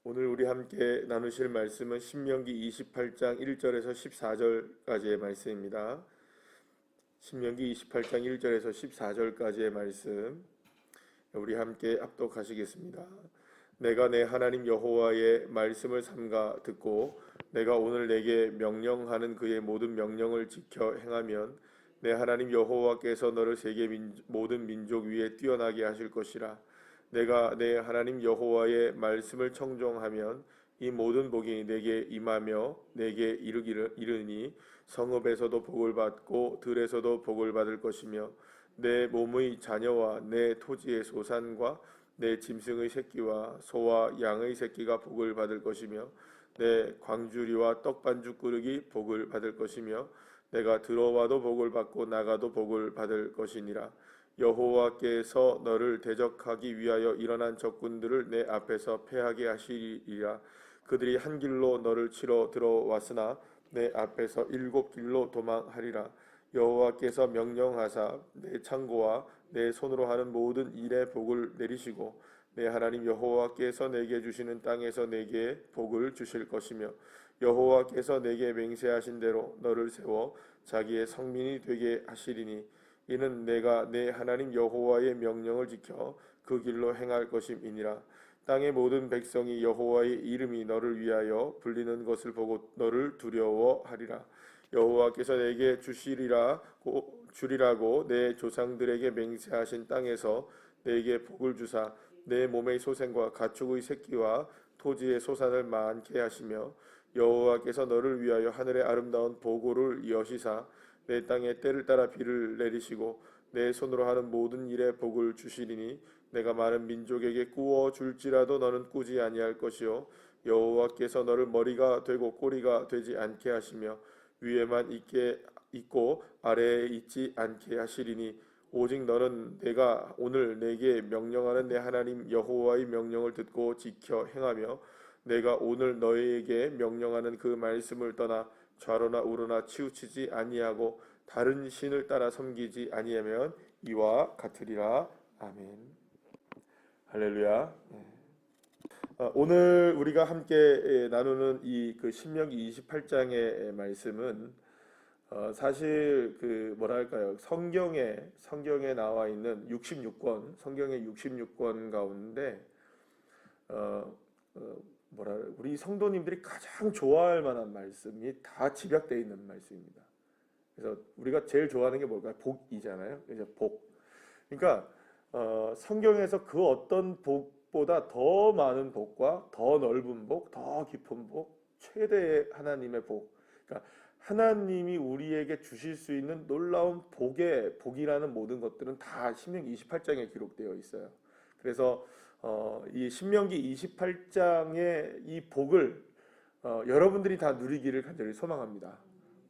오늘 우리 함께 나누실 말씀은 신명기 28장 1절에서 14절까지의 말씀입니다. 신명기 28장 1절에서 14절까지의 말씀 우리 함께 합독하시겠습니다. 내가 내 하나님 여호와의 말씀을 삼가 듣고 내가 오늘 내게 명령하는 그의 모든 명령을 지켜 행하면 내 하나님 여호와께서 너를 세계 모든 민족 위에 뛰어나게 하실 것이라. 내가 내 하나님 여호와의 말씀을 청종하면 이 모든 복이 내게 임하며 내게 이르니 성읍에서도 복을 받고 들에서도 복을 받을 것이며 내 몸의 자녀와 내 토지의 소산과 내 짐승의 새끼와 소와 양의 새끼가 복을 받을 것이며 내 광주리와 떡반죽 그릇이 복을 받을 것이며 내가 들어와도 복을 받고 나가도 복을 받을 것이니라. 여호와께서 너를 대적하기 위하여 일어난 적군들을 내 앞에서 패하게 하시리라. 그들이 한 길로 너를 치러 들어왔으나 내 앞에서 7길로 도망하리라. 여호와께서 명령하사 내 창고와 내 손으로 하는 모든 일에 복을 내리시고 내 하나님 여호와께서 내게 주시는 땅에서 내게 복을 주실 것이며 여호와께서 내게 맹세하신 대로 너를 세워 자기의 성민이 되게 하시리니 이는 내가 내 하나님 여호와의 명령을 지켜 그 길로 행할 것임이니라. 땅의 모든 백성이 여호와의 이름이 너를 위하여 불리는 것을 보고 너를 두려워하리라. 여호와께서 내게 주리라고 내 조상들에게 맹세하신 땅에서 내게 복을 주사 내 몸의 소생과 가축의 새끼와 토지의 소산을 많게 하시며 여호와께서 너를 위하여 하늘의 아름다운 보고를 여시사 내 땅에 때를 따라 비를 내리시고 내 손으로 하는 모든 일에 복을 주시리니 내가 많은 민족에게 꾸어 줄지라도 너는 꾸지 아니할 것이요 여호와께서 너를 머리가 되고 꼬리가 되지 않게 하시며 위에만 있고 아래에 있지 않게 하시리니 오직 너는 내가 오늘 내게 명령하는 내 하나님 여호와의 명령을 듣고 지켜 행하며 내가 오늘 너희에게 명령하는 그 말씀을 떠나 좌로나 우로나 치우치지 아니하고 다른 신을 따라 섬기지 아니하면 이와 같으리라. 아멘. 할렐루야. 오늘 우리가 함께 나누는 이 그 신명기 28장의 말씀은 사실 그 뭐랄까요, 성경에 나와 있는 66권 성경의 66권 가운데 우리 성도님들이 가장 좋아할 만한 말씀이 다 집약되어 있는 말씀입니다. 그래서 우리가 제일 좋아하는 게 뭘까요? 복이잖아요. 이제 복. 그러니까 성경에서 그 어떤 복보다 더 많은 복과 더 넓은 복, 더 깊은 복, 최대의 하나님의 복. 그러니까 하나님이 우리에게 주실 수 있는 놀라운 복이라는 모든 것들은 다 신명기 28장에 기록되어 있어요. 그래서 이 신명기 28장의 이 복을 여러분들이 다 누리기를 간절히 소망합니다.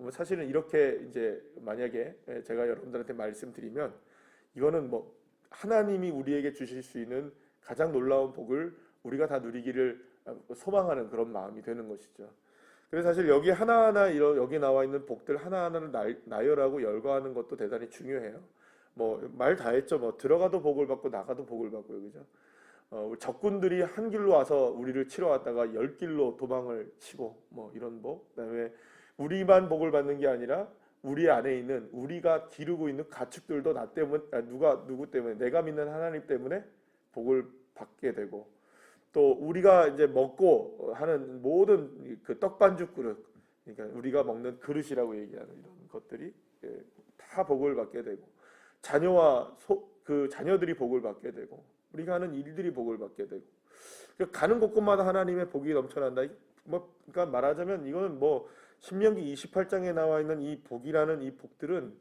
사실은 이렇게 이제 만약에 제가 여러분들한테 말씀드리면 이거는 뭐 하나님이 우리에게 주실 수 있는 가장 놀라운 복을 우리가 다 누리기를 소망하는 그런 마음이 되는 것이죠. 그래서 사실 여기 하나하나 여기 나와 있는 복들 하나하나를 나열하고 열거하는 것도 대단히 중요해요. 뭐 말 다 했죠. 뭐 들어가도 복을 받고 나가도 복을 받고요, 그죠? 적군들이 한 길로 와서 우리를 치러 왔다가 10길로 도망을 치고 뭐 이런 복. 그다음에 우리만 복을 받는 게 아니라 우리 안에 있는 우리가 기르고 있는 가축들도 나 때문에 누구 때문에 내가 믿는 하나님 때문에 복을 받게 되고 또 우리가 이제 먹고 하는 모든 그 떡반죽 그릇, 그러니까 우리가 먹는 그릇이라고 얘기하는 이런 것들이 다 복을 받게 되고 그 자녀들이 복을 받게 되고 우리가 하는 일들이 복을 받게 되고 가는 곳곳마다 하나님의 복이 넘쳐난다. 그러니까 말하자면 이거는 뭐 신명기 28장에 나와 있는 이 복이라는 이 복들은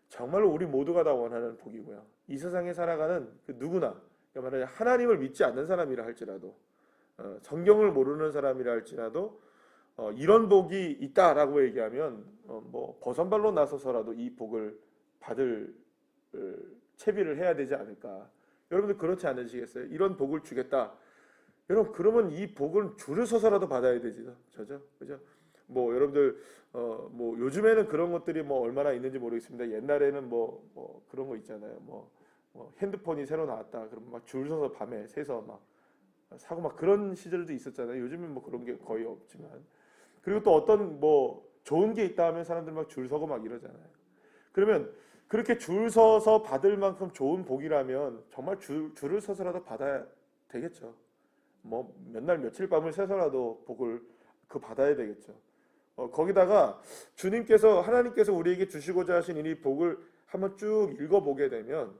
정말로 우리 모두가 다 원하는 복이고요. 이 세상에 살아가는 그 누구나, 그러니까 말하자면 하나님을 믿지 않는 사람이라 할지라도 성경을 모르는 사람이라 할지라도 이런 복이 있다라고 얘기하면 뭐 버선발로 나서서라도 이 복을 받을 채비를 해야 되지 않을까. 여러분들 그렇지 않으시겠어요? 이런 복을 주겠다. 여러분 그러면 이 복을 줄을 서서라도 받아야 되죠. 그죠? 뭐 여러분들 뭐 요즘에는 그런 것들이 뭐 얼마나 있는지 모르겠습니다. 옛날에는 뭐 그런 거 있잖아요. 뭐 핸드폰이 새로 나왔다. 그러면 막 줄 서서 밤에 새서 막 사고 막 그런 시절도 있었잖아요. 요즘은 뭐 그런 게 거의 없지만. 그리고 또 어떤 뭐 좋은 게 있다 하면 사람들 막 줄 서고 막 이러잖아요. 그러면 그렇게 줄 서서 받을 만큼 좋은 복이라면 정말 줄을 서서라도 받아야 되겠죠. 뭐 몇 날 며칠 밤을 새서라도 복을 받아야 되겠죠. 거기다가 하나님께서 우리에게 주시고자 하신 이 복을 한번 쭉 읽어보게 되면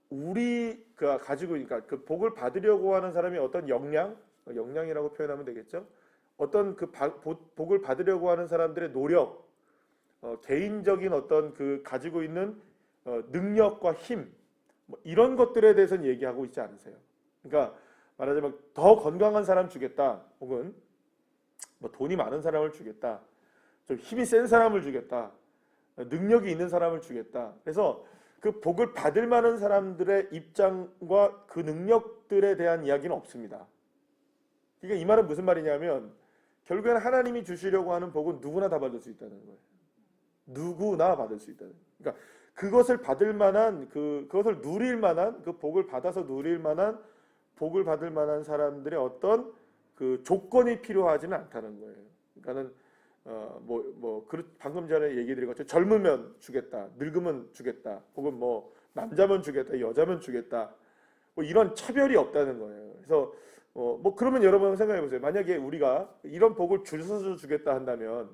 우리가 가지고 그러니까 그 복을 받으려고 하는 사람이 어떤 역량이라고 표현하면 되겠죠. 어떤 복을 받으려고 하는 사람들의 노력, 개인적인 어떤 그 가지고 있는 능력과 힘, 뭐 이런 것들에 대해서는 얘기하고 있지 않으세요. 그러니까 말하자면 더 건강한 사람 주겠다, 혹은 뭐 돈이 많은 사람을 주겠다, 좀 힘이 센 사람을 주겠다, 능력이 있는 사람을 주겠다. 그래서 그 복을 받을 만한 사람들의 입장과 그 능력들에 대한 이야기는 없습니다. 그러니까 이 말은 무슨 말이냐면 결국에는 하나님이 주시려고 하는 복은 누구나 다 받을 수 있다는 거예요. 누구나 받을 수 있다는 거예요. 그러니까 그것을 받을 만한 그것을 누릴 만한 그 복을 받아서 누릴 만한 복을 받을 만한 사람들의 어떤 그 조건이 필요하지는 않다는 거예요. 그러니까는 방금 전에 얘기 드린 것처럼 젊으면 주겠다, 늙으면 주겠다, 혹은 뭐 남자면 주겠다, 여자면 주겠다, 뭐 이런 차별이 없다는 거예요. 그래서 뭐 그러면 여러분 생각해 보세요. 만약에 우리가 이런 복을 줄 서서 주겠다 한다면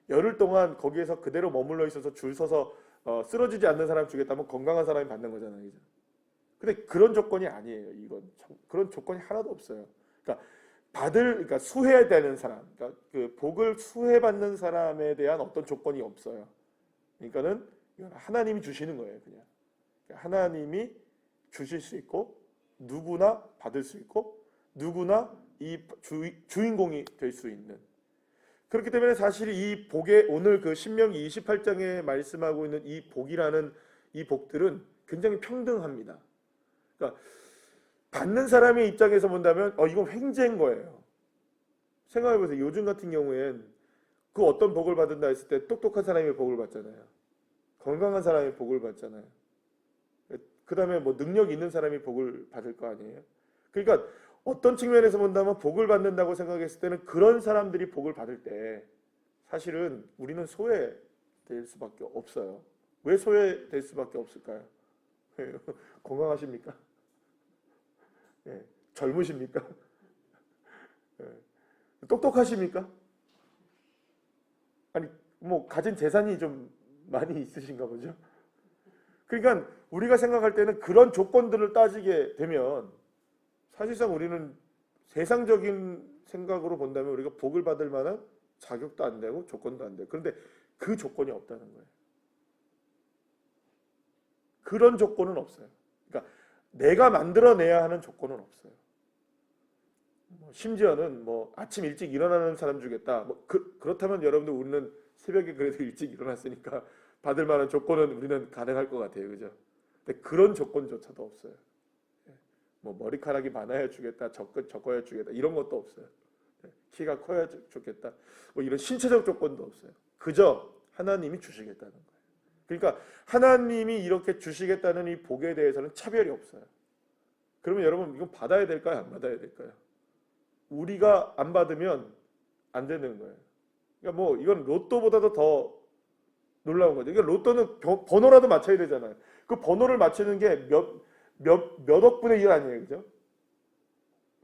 열흘 동안 거기에서 그대로 머물러 있어서 줄 서서 쓰러지지 않는 사람 주겠다면 건강한 사람이 받는 거잖아요. 그죠? 근데 그런 조건이 아니에요. 그런 조건이 하나도 없어요. 그러니까 수혜되는 사람, 그러니까 그 복을 수혜받는 사람에 대한 어떤 조건이 없어요. 그러니까는 이건 하나님이 주시는 거예요, 그냥. 그러니까 하나님이 주실 수 있고 누구나 받을 수 있고 누구나 이 주인공이 될 수 있는. 그렇기 때문에 사실 이 복의 오늘 그 신명기 28장에 말씀하고 있는 이 복이라는 이 복들은 굉장히 평등합니다. 그러니까 받는 사람의 입장에서 본다면 이건 횡재인 거예요. 생각해보세요. 요즘 같은 경우엔 그 어떤 복을 받는다 했을 때 똑똑한 사람이 복을 받잖아요. 건강한 사람이 복을 받잖아요. 그 다음에 뭐 능력 있는 사람이 복을 받을 거 아니에요. 그러니까 어떤 측면에서 본다면 복을 받는다고 생각했을 때는 그런 사람들이 복을 받을 때 사실은 우리는 소외될 수밖에 없어요. 왜 소외될 수밖에 없을까요? 건강하십니까? 예, 젊으십니까? 예, 똑똑하십니까? 아니 뭐 가진 재산이 좀 많이 있으신가 보죠. 그러니까 우리가 생각할 때는 그런 조건들을 따지게 되면 사실상 우리는 세상적인 생각으로 본다면 우리가 복을 받을 만한 자격도 안 되고 조건도 안 되고, 그런데 그 조건이 없다는 거예요. 그런 조건은 없어요. 그러니까 내가 만들어내야 하는 조건은 없어요. 심지어는 뭐 아침 일찍 일어나는 사람 주겠다. 그렇다면 여러분들 우리는 새벽에 그래도 일찍 일어났으니까 받을 만한 조건은 우리는 가능할 것 같아요, 그죠? 근데 그런 조건조차도 없어요. 뭐 머리카락이 많아야 주겠다, 적어야 주겠다 이런 것도 없어요. 키가 커야 주겠다. 뭐 이런 신체적 조건도 없어요. 그저 하나님이 주시겠다는 거예요. 그러니까 하나님이 이렇게 주시겠다는 이 복에 대해서는 차별이 없어요. 그러면 여러분 이건 받아야 될까요? 안 받아야 될까요? 우리가 안 받으면 안 되는 거예요. 그러니까 뭐 이건 로또보다도 더 놀라운 거죠. 그러니까 로또는 번호라도 맞춰야 되잖아요. 그 번호를 맞추는 게 몇 억분의 1 아니에요, 그죠?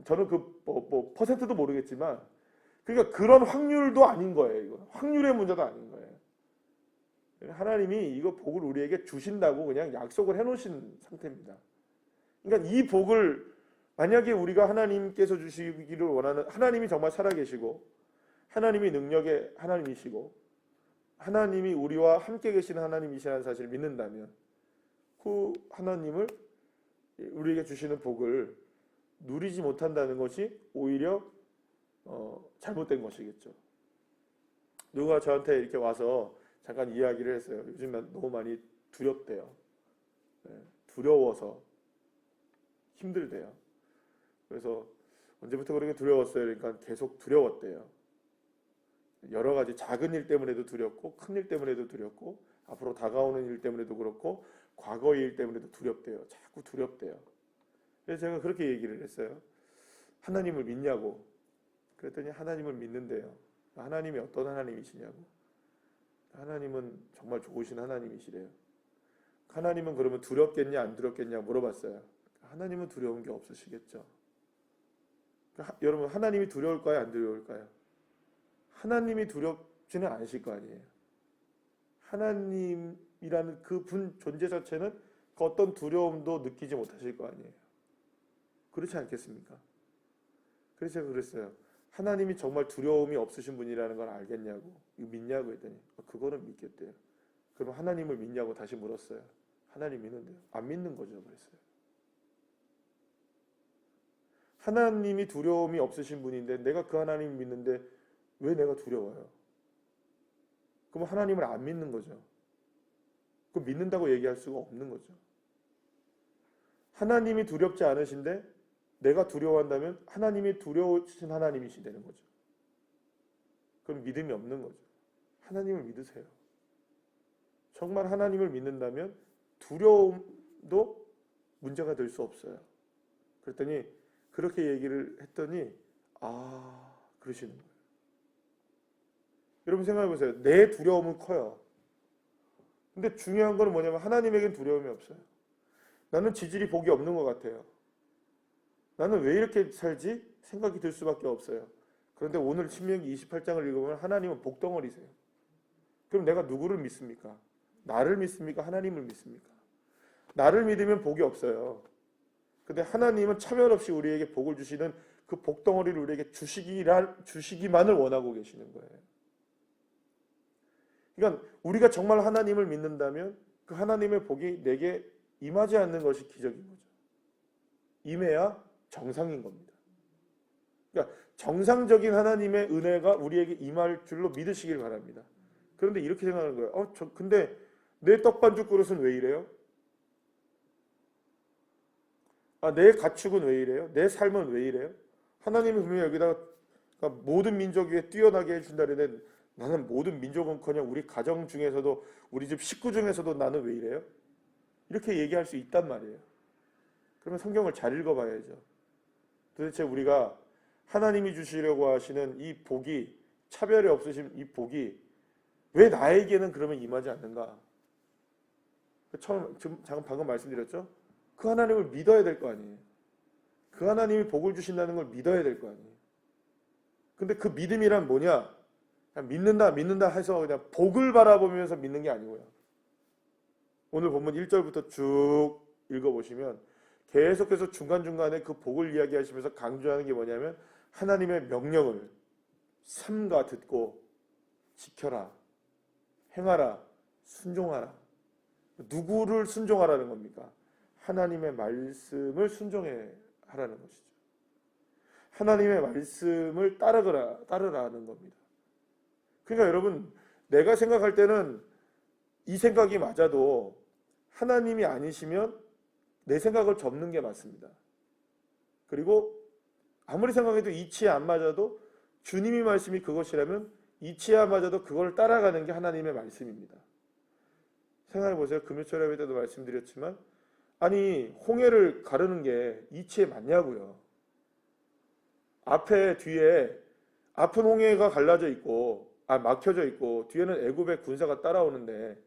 저는 퍼센트도 모르겠지만, 그러니까 그런 확률도 아닌 거예요. 이거 확률의 문제도 아닌 거예요. 하나님이 이거 복을 우리에게 주신다고 그냥 약속을 해놓으신 상태입니다. 그러니까 이 복을 만약에 우리가 하나님께서 주시기를 원하는, 하나님이 정말 살아계시고 하나님이 능력의 하나님이시고 하나님이 우리와 함께 계시는 하나님이시라는 사실을 믿는다면 그 하나님을 우리에게 주시는 복을 누리지 못한다는 것이 오히려 잘못된 것이겠죠. 누가 저한테 이렇게 와서 잠깐 이야기를 했어요. 요즘 너무 많이 두렵대요. 두려워서 힘들대요. 그래서 언제부터 그렇게 두려웠어요? 그러니까 계속 두려웠대요. 여러 가지 작은 일 때문에도 두렵고 큰 일 때문에도 두렵고 앞으로 다가오는 일 때문에도 그렇고 과거의 일 때문에도 두렵대요. 자꾸 두렵대요. 그래서 제가 그렇게 얘기를 했어요. 하나님을 믿냐고. 그랬더니 하나님을 믿는데요. 하나님이 어떤 하나님이시냐고. 하나님은 정말 좋으신 하나님이시래요. 하나님은 그러면 두렵겠냐 안 두렵겠냐 물어봤어요. 하나님은 두려운 게 없으시겠죠. 여러분, 하나님이 두려울까요 안 두려울까요? 하나님이 두렵지는 않으실 거 아니에요. 하나님이라는 그 존재 자체는 그 어떤 두려움도 느끼지 못하실 거 아니에요. 그렇지 않겠습니까? 그래서 제가 그랬어요. 하나님이 정말 두려움이 없으신 분이라는 걸 알겠냐고, 믿냐고 했더니 그거는 믿겠대요. 그럼 하나님을 믿냐고 다시 물었어요. 하나님 믿는데요. 안 믿는 거죠. 그랬어요. 하나님이 두려움이 없으신 분인데 내가 그 하나님을 믿는데 왜 내가 두려워요? 그럼 하나님을 안 믿는 거죠. 그럼 믿는다고 얘기할 수가 없는 거죠. 하나님이 두렵지 않으신데 내가 두려워한다면 하나님이 두려우신 하나님이시되는 거죠. 그럼 믿음이 없는 거죠. 하나님을 믿으세요. 정말 하나님을 믿는다면 두려움도 문제가 될 수 없어요. 그랬더니 그렇게 얘기를 했더니 그러시는 거예요. 여러분 생각해 보세요. 내 두려움은 커요. 근데 중요한 건 뭐냐면 하나님에겐 두려움이 없어요. 나는 지질이 복이 없는 것 같아요. 나는 왜 이렇게 살지? 생각이 들 수밖에 없어요. 그런데 오늘 신명기 28장을 읽으면 하나님은 복덩어리세요. 그럼 내가 누구를 믿습니까? 나를 믿습니까? 하나님을 믿습니까? 나를 믿으면 복이 없어요. 근데 하나님은 차별 없이 우리에게 복을 주시는 그 복덩어리를 우리에게 주시기만을 원하고 계시는 거예요. 그러니까 우리가 정말 하나님을 믿는다면 그 하나님의 복이 내게 임하지 않는 것이 기적인 거죠. 임해야 정상인 겁니다. 그러니까 정상적인 하나님의 은혜가 우리에게 임할 줄로 믿으시길 바랍니다. 그런데 이렇게 생각하는 거예요. 근데 내 떡반죽 그릇은 왜 이래요? 내 가축은 왜 이래요? 내 삶은 왜 이래요? 하나님이 분명히 여기다가 모든 민족 위에 뛰어나게 해준다 그러는데 나는 모든 민족은커녕 우리 가정 중에서도 우리 집 식구 중에서도 나는 왜 이래요? 이렇게 얘기할 수 있단 말이에요. 그러면 성경을 잘 읽어봐야죠. 도대체 우리가 하나님이 주시려고 하시는 이 복이, 차별이 없으신 이 복이 왜 나에게는 그러면 임하지 않는가? 방금 말씀드렸죠? 그 하나님을 믿어야 될 거 아니에요. 그 하나님이 복을 주신다는 걸 믿어야 될 거 아니에요. 근데 그 믿음이란 뭐냐? 그냥 믿는다 해서 그냥 복을 바라보면서 믿는 게 아니고요. 오늘 본문 1절부터 쭉 읽어보시면 계속해서 중간중간에 그 복을 이야기하시면서 강조하는 게 뭐냐면 하나님의 명령을 삼가 듣고 지켜라, 행하라, 순종하라. 누구를 순종하라는 겁니까? 하나님의 말씀을 순종해 하라는 것이죠. 하나님의 말씀을 따르라는 겁니다. 그러니까 여러분, 내가 생각할 때는 이 생각이 맞아도 하나님이 아니시면 내 생각을 접는 게 맞습니다. 그리고 아무리 생각해도 이치에 안 맞아도 주님이 말씀이 그것이라면 이치에 안 맞아도 그걸 따라가는 게 하나님의 말씀입니다. 생각해 보세요. 금요철 예배 때도 말씀드렸지만 홍해를 가르는 게 이치에 맞냐고요. 앞에 뒤에 앞은 홍해가 갈라져 있고 막혀져 있고 뒤에는 애굽의 군사가 따라오는데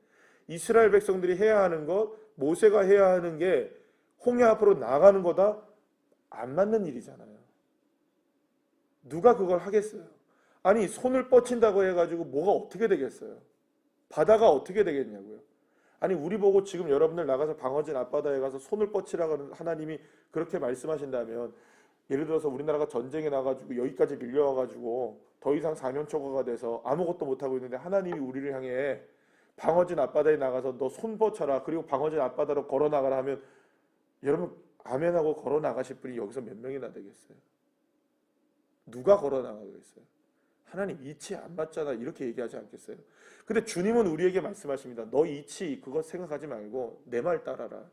이스라엘 백성들이 해야 하는 것, 모세가 해야 하는 게 홍해 앞으로 나가는 거다 안 맞는 일이잖아요. 누가 그걸 하겠어요? 손을 뻗친다고 해가지고 뭐가 어떻게 되겠어요? 바다가 어떻게 되겠냐고요. 우리 보고 지금 여러분들 나가서 방어진 앞바다에 가서 손을 뻗치라고 하나님이 그렇게 말씀하신다면 예를 들어서 우리나라가 전쟁에 나가지고 여기까지 밀려와가지고 더 이상 4년 초과가 돼서 아무것도 못하고 있는데 하나님이 우리를 향해 방어진 앞바다에 나가서 너 손 뻗쳐라 그리고 방어진 앞바다로 걸어나가라 하면 여러분 아멘하고 걸어나가실 분이 여기서 몇 명이나 되겠어요? 누가 걸어나가겠어요? 하나님 이치 안 맞잖아 이렇게 얘기하지 않겠어요? 근데 주님은 우리에게 말씀하십니다. 너 이치 그거 생각하지 말고 내 말 따라라.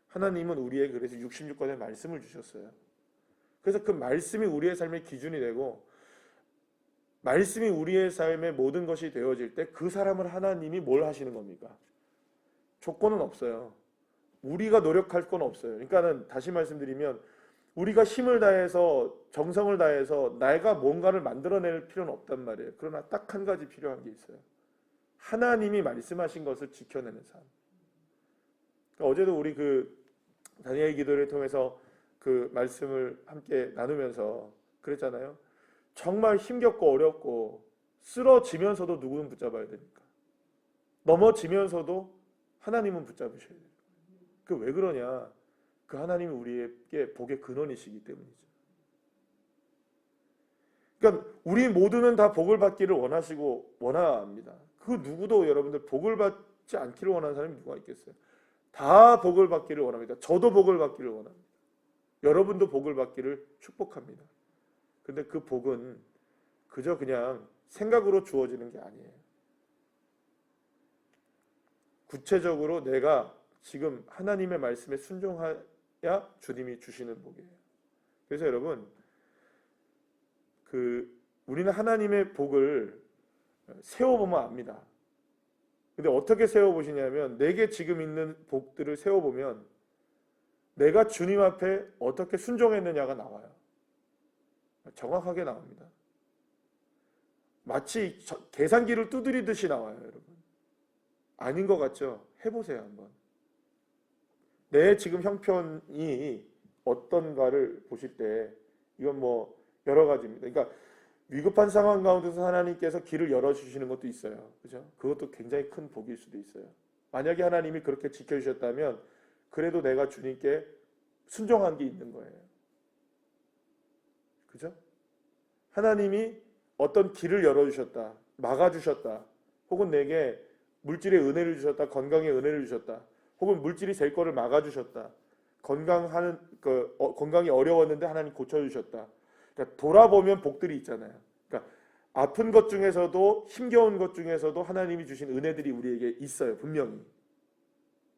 하나님은 우리에게 그래서 66권의 말씀을 주셨어요. 그래서 그 말씀이 우리의 삶의 기준이 되고 말씀이 우리의 삶의 모든 것이 되어질 때 그 사람을 하나님이 뭘 하시는 겁니까? 조건은 없어요. 우리가 노력할 건 없어요. 그러니까는 다시 말씀드리면 우리가 힘을 다해서 정성을 다해서 내가 뭔가를 만들어낼 필요는 없단 말이에요. 그러나 딱 한 가지 필요한 게 있어요. 하나님이 말씀하신 것을 지켜내는 삶. 그러니까 어제도 우리 그 다니엘 기도를 통해서 그 말씀을 함께 나누면서 그랬잖아요. 정말 힘겹고 어렵고 쓰러지면서도 누구는 붙잡아야 되니까. 넘어지면서도 하나님은 붙잡으셔야 돼요. 그 왜 그러냐? 그 하나님이 우리에게 복의 근원이시기 때문이죠. 그러니까 우리 모두는 다 복을 받기를 원하시고 원합니다. 그 누구도 여러분들 복을 받지 않기를 원하는 사람이 누가 있겠어요? 다 복을 받기를 원합니다. 저도 복을 받기를 원합니다. 여러분도 복을 받기를 축복합니다. 근데 그 복은 그저 그냥 생각으로 주어지는 게 아니에요. 구체적으로 내가 지금 하나님의 말씀에 순종해야 주님이 주시는 복이에요. 그래서 여러분, 우리는 하나님의 복을 세워보면 압니다. 근데 어떻게 세워보시냐면 내게 지금 있는 복들을 세워보면 내가 주님 앞에 어떻게 순종했느냐가 나와요. 정확하게 나옵니다. 마치 계산기를 두드리듯이 나와요, 여러분. 아닌 것 같죠? 해보세요, 한번. 내 지금 형편이 어떤가를 보실 때 이건 뭐 여러 가지입니다. 그러니까 위급한 상황 가운데서 하나님께서 길을 열어주시는 것도 있어요. 그죠? 그것도 굉장히 큰 복일 수도 있어요. 만약에 하나님이 그렇게 지켜주셨다면 그래도 내가 주님께 순종한 게 있는 거예요. 그죠? 하나님이 어떤 길을 열어주셨다, 막아주셨다, 혹은 내게 물질의 은혜를 주셨다, 건강의 은혜를 주셨다, 혹은 물질이 될 거를 막아주셨다, 건강이 어려웠는데 하나님 고쳐주셨다. 그러니까 돌아보면 복들이 있잖아요. 그러니까 아픈 것 중에서도 힘겨운 것 중에서도 하나님이 주신 은혜들이 우리에게 있어요. 분명히.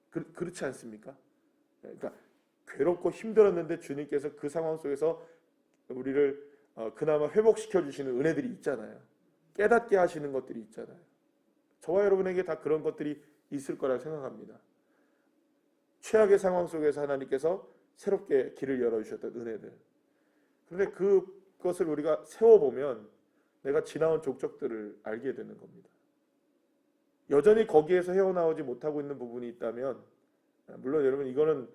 그렇지 않습니까? 그러니까 괴롭고 힘들었는데 주님께서 그 상황 속에서 우리를 그나마 회복시켜 주시는 은혜들이 있잖아요. 깨닫게 하시는 것들이 있잖아요. 저와 여러분에게 다 그런 것들이 있을 거라고 생각합니다. 최악의 상황 속에서 하나님께서 새롭게 길을 열어주셨던 은혜들. 그런데 그것을 우리가 세워보면 내가 지나온 족적들을 알게 되는 겁니다. 여전히 거기에서 헤어나오지 못하고 있는 부분이 있다면, 물론 여러분 이거는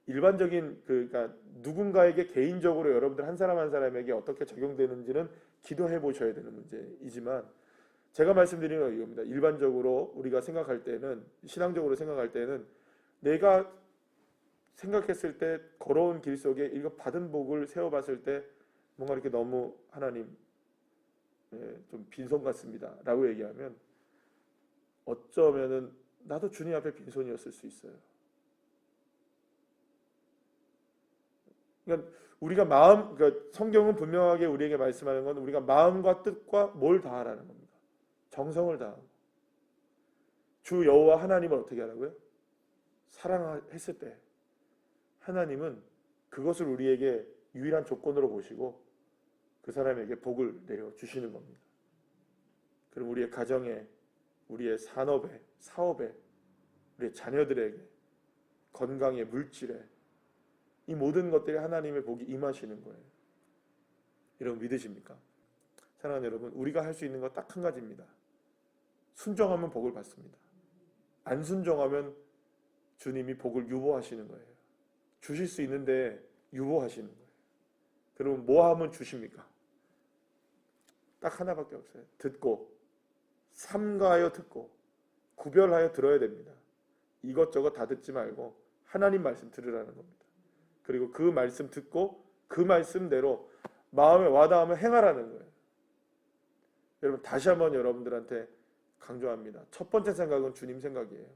일반적인 그러니까 누군가에게 개인적으로 여러분들 한 사람 한 사람에게 어떻게 적용되는지는 기도해 보셔야 되는 문제이지만, 제가 말씀드리는 건 이겁니다. 일반적으로 우리가 생각할 때는, 신앙적으로 생각할 때는 내가 생각했을 때 걸어온 길 속에 이거 받은 복을 세워봤을 때 뭔가 이렇게 너무 하나님 좀 빈손 같습니다 라고 얘기하면 어쩌면은 나도 주님 앞에 빈손이었을 수 있어요. 그러니까 우리가 그러니까 성경은 분명하게 우리에게 말씀하는 건 우리가 마음과 뜻과 뭘 다하라는 겁니다. 정성을 다하고. 주 여호와 하나님을 어떻게 하라고요? 사랑했을 때 하나님은 그것을 우리에게 유일한 조건으로 보시고 그 사람에게 복을 내려 주시는 겁니다. 그럼 우리의 가정에, 우리의 산업에, 사업에, 우리의 자녀들에게, 건강에, 물질에, 이 모든 것들이 하나님의 복이 임하시는 거예요. 여러분 믿으십니까? 사랑하는 여러분, 우리가 할 수 있는 건 딱 한 가지입니다. 순종하면 복을 받습니다. 안 순종하면 주님이 복을 유보하시는 거예요. 주실 수 있는데 유보하시는 거예요. 그러면 뭐 하면 주십니까? 딱 하나밖에 없어요. 듣고, 삼가하여 듣고 구별하여 들어야 됩니다. 이것저것 다 듣지 말고 하나님 말씀 들으라는 겁니다. 그리고 그 말씀 듣고 그 말씀대로 마음에 와닿으면 행하라는 거예요. 여러분 다시 한번 여러분들한테 강조합니다. 첫 번째 생각은 주님 생각이에요.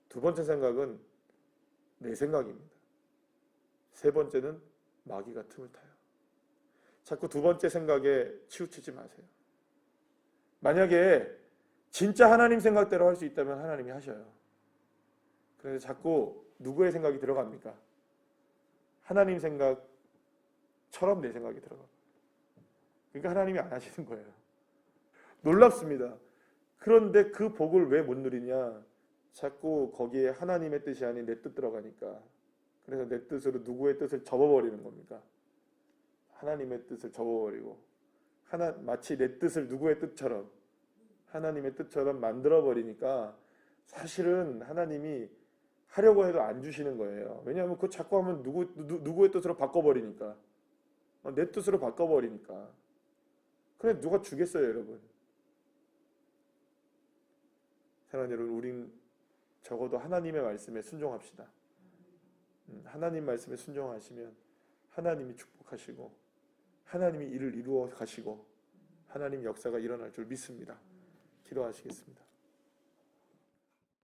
두 번째 생각은 내 생각입니다. 세 번째는 마귀가 틈을 타요. 자꾸 두 번째 생각에 치우치지 마세요. 만약에 진짜 하나님 생각대로 할 수 있다면 하나님이 하셔요. 그런데 자꾸 누구의 생각이 들어갑니까? 하나님 생각처럼 내 생각이 들어갑니다. 그러니까 하나님이 안 하시는 거예요. 놀랍습니다. 그런데 그 복을 왜 못 누리냐? 자꾸 거기에 하나님의 뜻이 아닌 내 뜻 들어가니까 그래서 내 뜻으로 누구의 뜻을 접어버리는 겁니까? 하나님의 뜻을 접어버리고 마치 내 뜻을 누구의 뜻처럼 하나님의 뜻처럼 만들어버리니까 사실은 하나님이 하려고 해도 안 주시는 거예요. 왜냐하면 그거 자꾸 하면 누구의 뜻으로 바꿔버리니까. 내 뜻으로 바꿔버리니까. 그래 누가 주겠어요, 여러분. 사랑하는 여러분, 우린 적어도 하나님의 말씀에 순종합시다. 하나님 말씀에 순종하시면 하나님이 축복하시고 하나님이 일을 이루어 가시고 하나님 역사가 일어날 줄 믿습니다. 기도하시겠습니다.